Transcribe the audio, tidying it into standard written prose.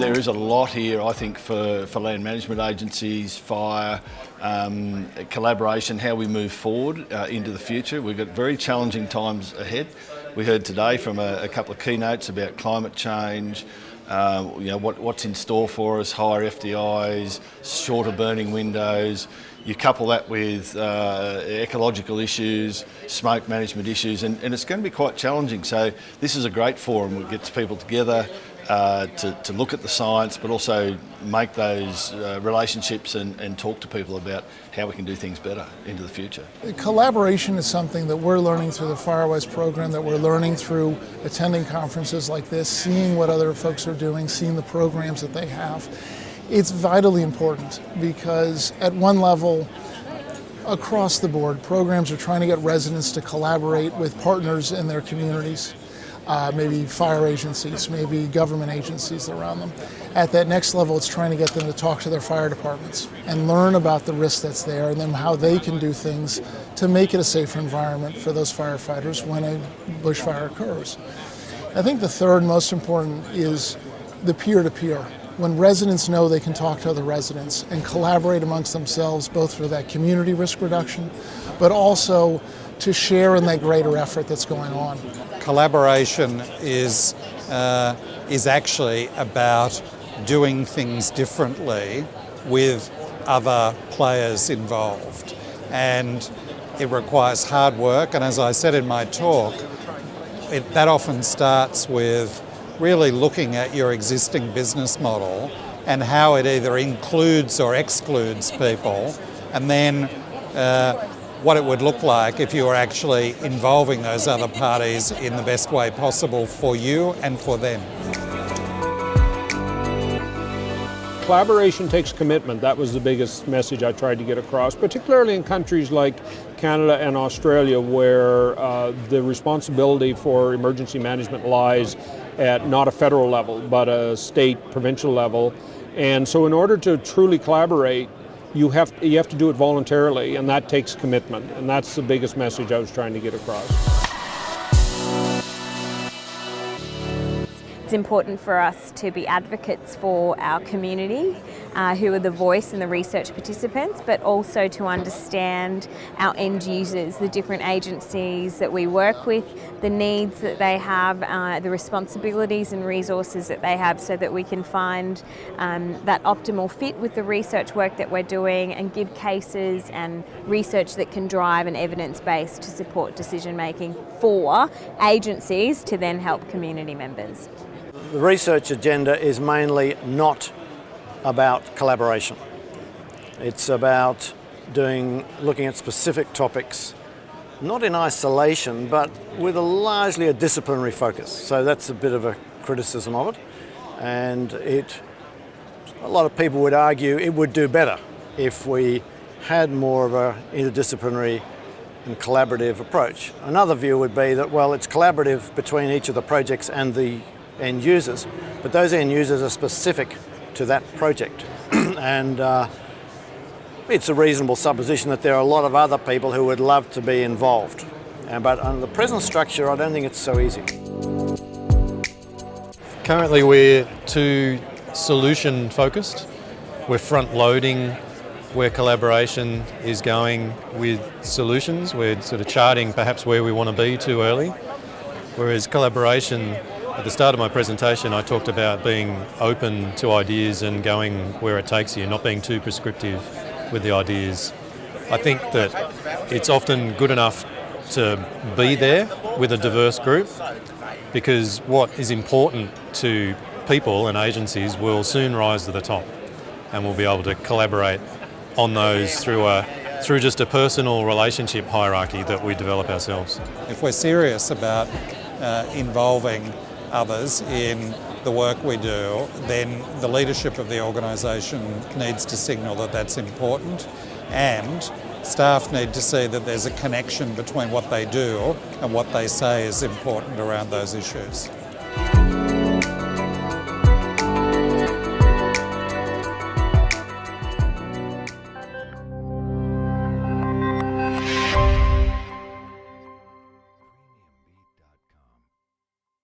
There is a lot here, I think, for land management agencies, fire, collaboration, how we move forward into the future. We've got very challenging times ahead. We heard today from a couple of keynotes about climate change, what's in store for us, higher FDIs, shorter burning windows. You couple that with ecological issues, smoke management issues, and it's going to be quite challenging. So this is a great forum. It gets people together to look at the science, but also make those relationships and talk to people about how we can do things better into the future. Collaboration is something that we're learning through the FireWise program, that we're learning through attending conferences like this, seeing what other folks are doing, seeing the programs that they have. It's vitally important because at one level, across the board, programs are trying to get residents to collaborate with partners in their communities, maybe fire agencies, maybe government agencies around them. At that next level, it's trying to get them to talk to their fire departments and learn about the risk that's there and then how they can do things to make it a safer environment for those firefighters when a bushfire occurs. I think the third most important is the peer-to-peer. When residents know they can talk to other residents and collaborate amongst themselves, both for that community risk reduction, but also to share in that greater effort that's going on. Collaboration is actually about doing things differently with other players involved. And it requires hard work, and as I said in my talk, that often starts with really looking at your existing business model and how it either includes or excludes people, and then what it would look like if you were actually involving those other parties in the best way possible for you and for them. Collaboration takes commitment. That was the biggest message I tried to get across, particularly in countries like Canada and Australia, where the responsibility for emergency management lies at not a federal level, but a state, provincial level. And so in order to truly collaborate, you have to do it voluntarily, and that takes commitment. And that's the biggest message I was trying to get across. It's important for us to be advocates for our community, who are the voice and the research participants, but also to understand our end users, the different agencies that we work with, the needs that they have, the responsibilities and resources that they have, so that we can find that optimal fit with the research work that we're doing and give cases and research that can drive an evidence base to support decision making for agencies to then help community members. The research agenda is mainly not about collaboration. It's about looking at specific topics, not in isolation, but with largely a disciplinary focus. So that's a bit of a criticism of it. And a lot of people would argue it would do better if we had more of an interdisciplinary and collaborative approach. Another view would be that, well, it's collaborative between each of the projects and the end users, but those end users are specific to that project. And it's a reasonable supposition that there are a lot of other people who would love to be involved. But under the present structure, I don't think it's so easy. Currently we're too solution focused. We're front loading where collaboration is going with solutions. We're sort of charting perhaps where we want to be too early. Whereas collaboration, at the start of my presentation, I talked about being open to ideas and going where it takes you, not being too prescriptive with the ideas. I think that it's often good enough to be there with a diverse group, because what is important to people and agencies will soon rise to the top, and we'll be able to collaborate on those through just a personal relationship hierarchy that we develop ourselves. If we're serious about involving others in the work we do, then the leadership of the organisation needs to signal that that's important, and staff need to see that there's a connection between what they do and what they say is important around those issues.